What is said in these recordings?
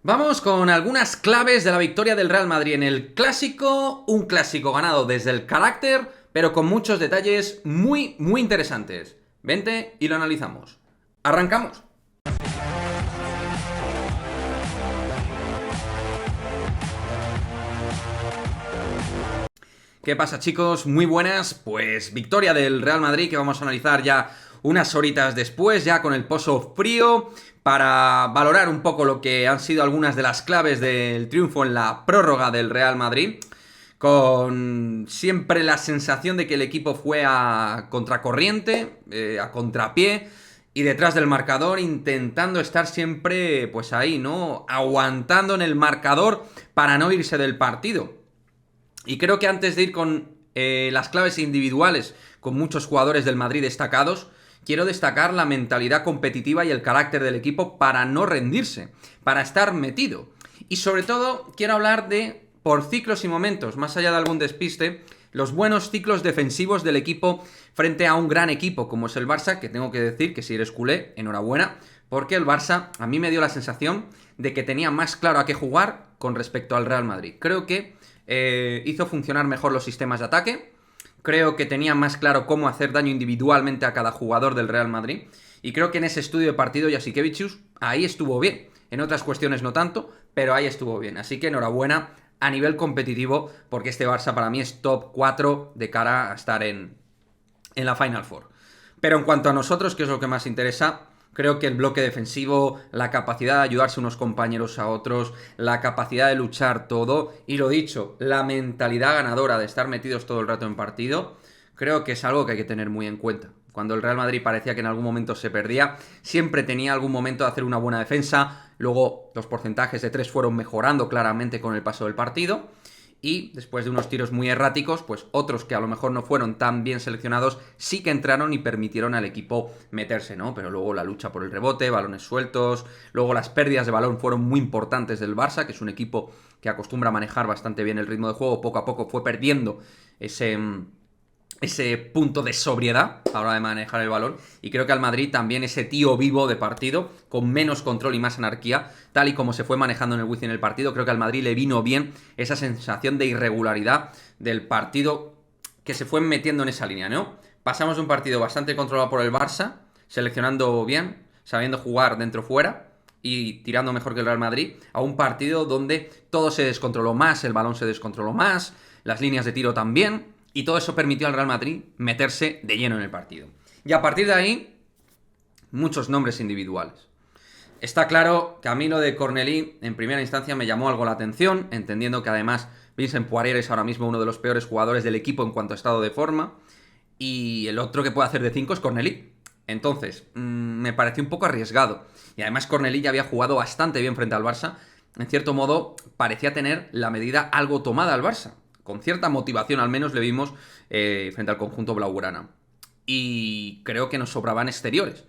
Vamos con algunas claves de la victoria del Real Madrid en el Clásico, un Clásico ganado desde el carácter, pero con muchos detalles muy interesantes. Vente y lo analizamos. ¡Arrancamos! ¿Qué pasa, chicos? Muy buenas. Pues victoria del Real Madrid que vamos a analizar ya unas horitas después, ya con el pozo frío, para valorar un poco lo que han sido algunas de las claves del triunfo en la prórroga del Real Madrid, con siempre la sensación de que el equipo fue a contracorriente, a contrapié, y detrás del marcador intentando estar siempre pues ahí, ¿no? Aguantando en el marcador para no irse del partido. Y creo que antes de ir con las claves individuales, con muchos jugadores del Madrid destacados, quiero destacar la mentalidad competitiva y el carácter del equipo para no rendirse, para estar metido. Y sobre todo, quiero hablar de, por ciclos y momentos, más allá de algún despiste, los buenos ciclos defensivos del equipo frente a un gran equipo como es el Barça, que tengo que decir que si eres culé, enhorabuena, porque el Barça a mí me dio la sensación de que tenía más claro a qué jugar con respecto al Real Madrid. Creo que hizo funcionar mejor los sistemas de ataque. Creo que tenía más claro cómo hacer daño individualmente a cada jugador del Real Madrid. Y creo que en ese estudio de partido Jasikevicius ahí estuvo bien. En otras cuestiones no tanto, pero ahí estuvo bien. Así que enhorabuena a nivel competitivo, porque este Barça para mí es top 4 de cara a estar en la Final Four. Pero en cuanto a nosotros, que es lo que más interesa, creo que el bloque defensivo, la capacidad de ayudarse unos compañeros a otros, la capacidad de luchar todo, y lo dicho, la mentalidad ganadora de estar metidos todo el rato en partido, creo que es algo que hay que tener muy en cuenta. Cuando el Real Madrid parecía que en algún momento se perdía, siempre tenía algún momento de hacer una buena defensa, luego los porcentajes de 3 fueron mejorando claramente con el paso del partido, y después de unos tiros muy erráticos, pues otros que a lo mejor no fueron tan bien seleccionados sí que entraron y permitieron al equipo meterse, ¿no? Pero luego la lucha por el rebote, balones sueltos, luego las pérdidas de balón fueron muy importantes del Barça, que es un equipo que acostumbra a manejar bastante bien el ritmo de juego, poco a poco fue perdiendo ese punto de sobriedad a la hora de manejar el balón, y creo que al Madrid también ese tío vivo de partido, con menos control y más anarquía, tal y como se fue manejando en el Wizzing en el partido, creo que al Madrid le vino bien esa sensación de irregularidad del partido que se fue metiendo en esa línea, ¿no? Pasamos de un partido bastante controlado por el Barça, seleccionando bien, sabiendo jugar dentro-fuera y tirando mejor que el Real Madrid, a un partido donde todo se descontroló más, el balón se descontroló más, las líneas de tiro también, y todo eso permitió al Real Madrid meterse de lleno en el partido. Y a partir de ahí, muchos nombres individuales. Está claro que a mí lo de Cornelí en primera instancia me llamó algo la atención, entendiendo que además Vincent Poirier es ahora mismo uno de los peores jugadores del equipo en cuanto a estado de forma, y el otro que puede hacer de 5 es Cornelí. Entonces, me pareció un poco arriesgado. Y además Cornelí ya había jugado bastante bien frente al Barça. En cierto modo, parecía tener la medida algo tomada al Barça. Con cierta motivación al menos le vimos frente al conjunto blaugrana. Y creo que nos sobraban exteriores.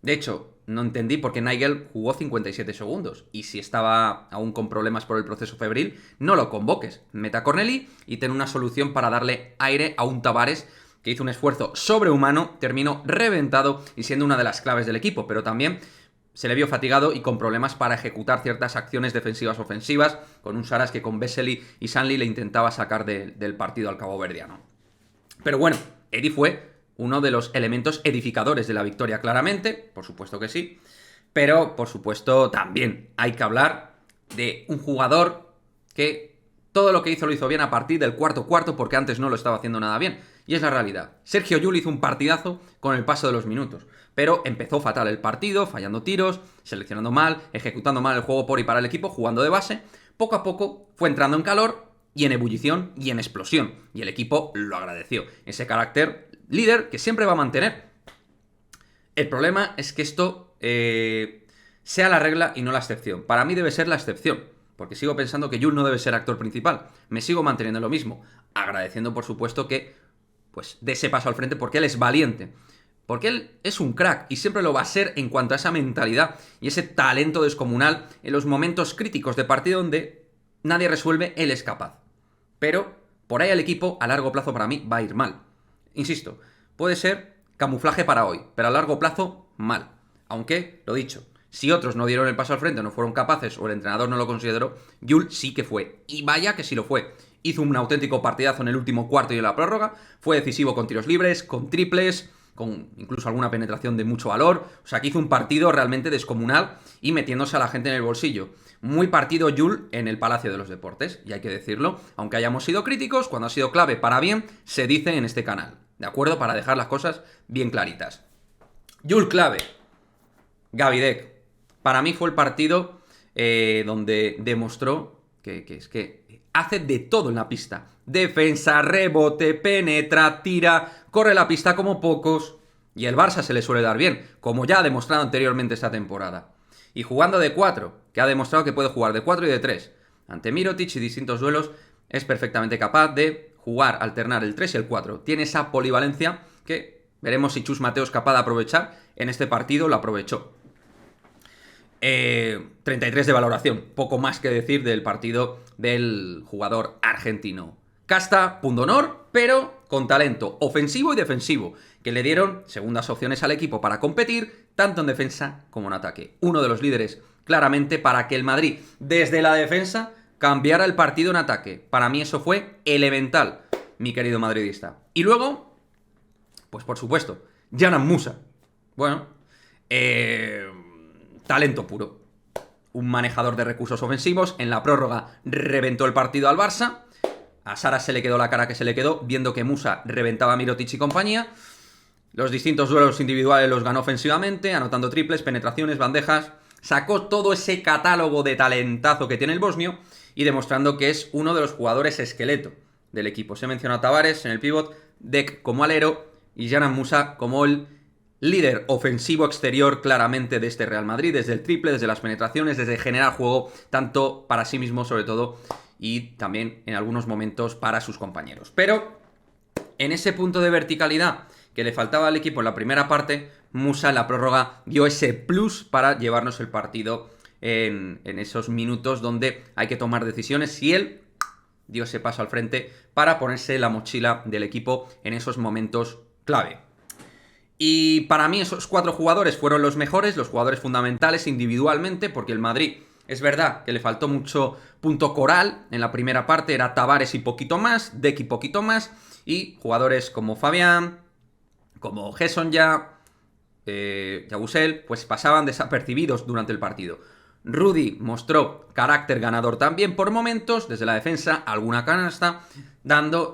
De hecho, no entendí por qué Nigel jugó 57 segundos. Y si estaba aún con problemas por el proceso febril, no lo convoques. Meta a Cornelí y ten una solución para darle aire a un Tavares que hizo un esfuerzo sobrehumano, terminó reventado y siendo una de las claves del equipo, pero también se le vio fatigado y con problemas para ejecutar ciertas acciones defensivas ofensivas, con un Saras que con Vesely y Sanli le intentaba sacar del partido al caboverdiano. Pero bueno, Eddie fue uno de los elementos edificadores de la victoria, claramente, por supuesto que sí, pero por supuesto también hay que hablar de un jugador que todo lo que hizo lo hizo bien a partir del cuarto cuarto, porque antes no lo estaba haciendo nada bien. Y es la realidad. Sergio Llull hizo un partidazo con el paso de los minutos, pero empezó fatal el partido, fallando tiros, seleccionando mal, ejecutando mal el juego por y para el equipo, jugando de base. Poco a poco fue entrando en calor y en ebullición y en explosión. Y el equipo lo agradeció. Ese carácter líder que siempre va a mantener. El problema es que esto sea la regla y no la excepción. Para mí debe ser la excepción, porque sigo pensando que Jul no debe ser actor principal. Me sigo manteniendo lo mismo, agradeciendo por supuesto que pues dé ese paso al frente porque él es valiente. Porque él es un crack y siempre lo va a ser en cuanto a esa mentalidad y ese talento descomunal en los momentos críticos de partido donde nadie resuelve, él es capaz. Pero por ahí el equipo a largo plazo para mí va a ir mal. Insisto, puede ser camuflaje para hoy, pero a largo plazo mal. Aunque, lo dicho, Si otros no dieron el paso al frente, no fueron capaces o el entrenador no lo consideró, Jules sí que fue. Y vaya que sí lo fue. Hizo un auténtico partidazo en el último cuarto y en la prórroga. Fue decisivo con tiros libres, con triples, con incluso alguna penetración de mucho valor. O sea, que hizo un partido realmente descomunal y metiéndose a la gente en el bolsillo. Muy partido Jules en el Palacio de los Deportes, y hay que decirlo. Aunque hayamos sido críticos, cuando ha sido clave para bien, se dice en este canal. ¿De acuerdo? Para dejar las cosas bien claritas. Jules clave. Gavidec. Para mí fue el partido donde demostró que es que hace de todo en la pista. Defensa, rebote, penetra, tira, corre la pista como pocos. Y el Barça se le suele dar bien, como ya ha demostrado anteriormente esta temporada. Y jugando de 4, que ha demostrado que puede jugar de 4 y de 3. Ante Mirotic y distintos duelos, es perfectamente capaz de jugar, alternar el 3 y el 4. Tiene esa polivalencia que veremos si Chus Mateo es capaz de aprovechar. En este partido lo aprovechó. 33 de valoración, poco más que decir del partido del jugador argentino. Casta, pundonor, pero con talento ofensivo y defensivo, que le dieron segundas opciones al equipo para competir, tanto en defensa como en ataque. Uno de los líderes, claramente, para que el Madrid, desde la defensa, cambiara el partido en ataque. Para mí eso fue elemental, mi querido madridista. Y luego, pues por supuesto, Džanan Musa. Bueno, talento puro. Un manejador de recursos ofensivos. En la prórroga reventó el partido al Barça. A Sara se le quedó la cara que se le quedó, viendo que Musa reventaba a Mirotic y compañía. Los distintos duelos individuales los ganó ofensivamente, anotando triples, penetraciones, bandejas. Sacó todo ese catálogo de talentazo que tiene el bosnio y demostrando que es uno de los jugadores esqueleto del equipo. Se menciona a Tavares en el pívot, Dec como alero y Džanan Musa como el líder ofensivo exterior claramente de este Real Madrid, desde el triple, desde las penetraciones, desde generar juego, tanto para sí mismo sobre todo, y también en algunos momentos para sus compañeros. Pero en ese punto de verticalidad que le faltaba al equipo en la primera parte, Musa en la prórroga dio ese plus para llevarnos el partido en esos minutos donde hay que tomar decisiones, y él dio ese paso al frente para ponerse la mochila del equipo en esos momentos clave. Y para mí esos 4 jugadores fueron los mejores, los jugadores fundamentales individualmente, porque el Madrid, es verdad que le faltó mucho punto coral en la primera parte, era Tavares y poquito más, Dec y poquito más, y jugadores como Fabián, como Hesonja, Yabusel, pues pasaban desapercibidos durante el partido. Rudy mostró carácter ganador también por momentos, desde la defensa, alguna canasta,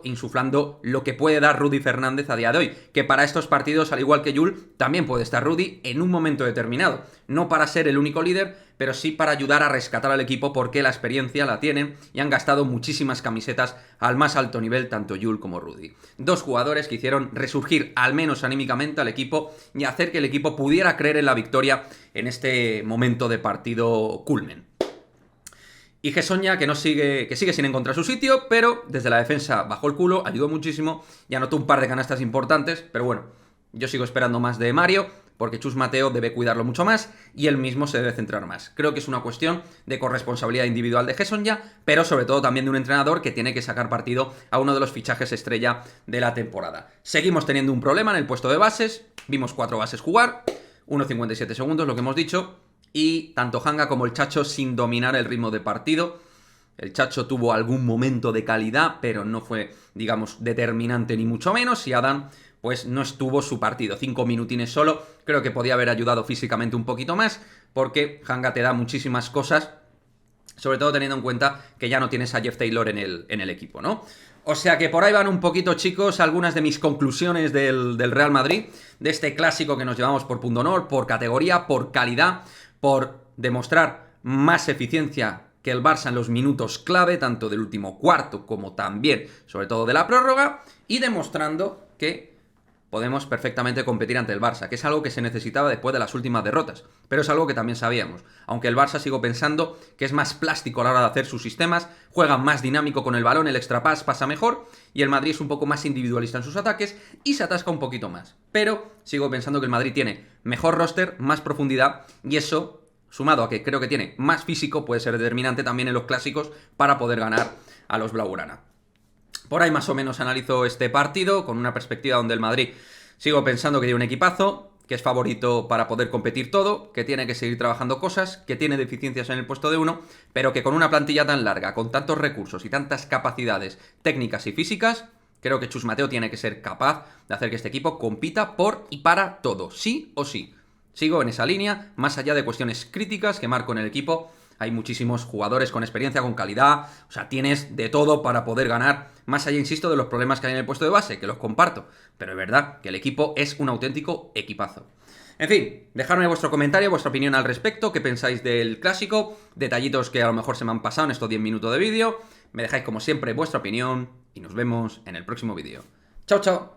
insuflando lo que puede dar Rudy Fernández a día de hoy, que para estos partidos, al igual que Jules, también puede estar Rudy en un momento determinado, no para ser el único líder, pero sí para ayudar a rescatar al equipo, porque la experiencia la tienen y han gastado muchísimas camisetas al más alto nivel, tanto Jules como Rudy. 2 jugadores que hicieron resurgir, al menos anímicamente, al equipo y hacer que el equipo pudiera creer en la victoria en este momento de partido culmen. Y Hesonja, que sigue sin encontrar su sitio, pero desde la defensa bajó el culo, ayudó muchísimo y anotó un par de canastas importantes, pero bueno, yo sigo esperando más de Mario, porque Chus Mateo debe cuidarlo mucho más y él mismo se debe centrar más. Creo que es una cuestión de corresponsabilidad individual de Hesonja, pero sobre todo también de un entrenador que tiene que sacar partido a uno de los fichajes estrella de la temporada. Seguimos teniendo un problema en el puesto de bases, vimos 4 bases jugar, 1.57 segundos, lo que hemos dicho, y tanto Hanga como el Chacho sin dominar el ritmo de partido. El Chacho tuvo algún momento de calidad, pero no fue, digamos, determinante ni mucho menos, y Adam pues no estuvo su partido, 5 minutines solo. Creo que podía haber ayudado físicamente un poquito más, porque Hanga te da muchísimas cosas, sobre todo teniendo en cuenta que ya no tienes a Jeff Taylor en el equipo, ¿no? O sea que por ahí van un poquito, chicos, algunas de mis conclusiones del Real Madrid, de este clásico que nos llevamos por pundonor, por categoría, por calidad, por demostrar más eficiencia que el Barça en los minutos clave, tanto del último cuarto como también, sobre todo de la prórroga, y demostrando que podemos perfectamente competir ante el Barça, que es algo que se necesitaba después de las últimas derrotas, pero es algo que también sabíamos, aunque el Barça sigo pensando que es más plástico a la hora de hacer sus sistemas, juega más dinámico con el balón, el extra pass pasa mejor, y el Madrid es un poco más individualista en sus ataques y se atasca un poquito más, pero sigo pensando que el Madrid tiene mejor roster, más profundidad, y eso, sumado a que creo que tiene más físico, puede ser determinante también en los clásicos para poder ganar a los blaugrana. Por ahí más o menos analizo este partido con una perspectiva donde el Madrid sigo pensando que tiene un equipazo, que es favorito para poder competir todo, que tiene que seguir trabajando cosas, que tiene deficiencias en el puesto de uno, pero que con una plantilla tan larga, con tantos recursos y tantas capacidades técnicas y físicas, creo que Chus Mateo tiene que ser capaz de hacer que este equipo compita por y para todo, sí o sí. Sigo en esa línea, más allá de cuestiones críticas que marco en el equipo. Hay muchísimos jugadores con experiencia, con calidad, o sea, tienes de todo para poder ganar, más allá, insisto, de los problemas que hay en el puesto de base, que los comparto, pero es verdad que el equipo es un auténtico equipazo. En fin, dejadme vuestro comentario, vuestra opinión al respecto, qué pensáis del clásico, detallitos que a lo mejor se me han pasado en estos 10 minutos de vídeo, me dejáis como siempre vuestra opinión y nos vemos en el próximo vídeo. ¡Chao, chao!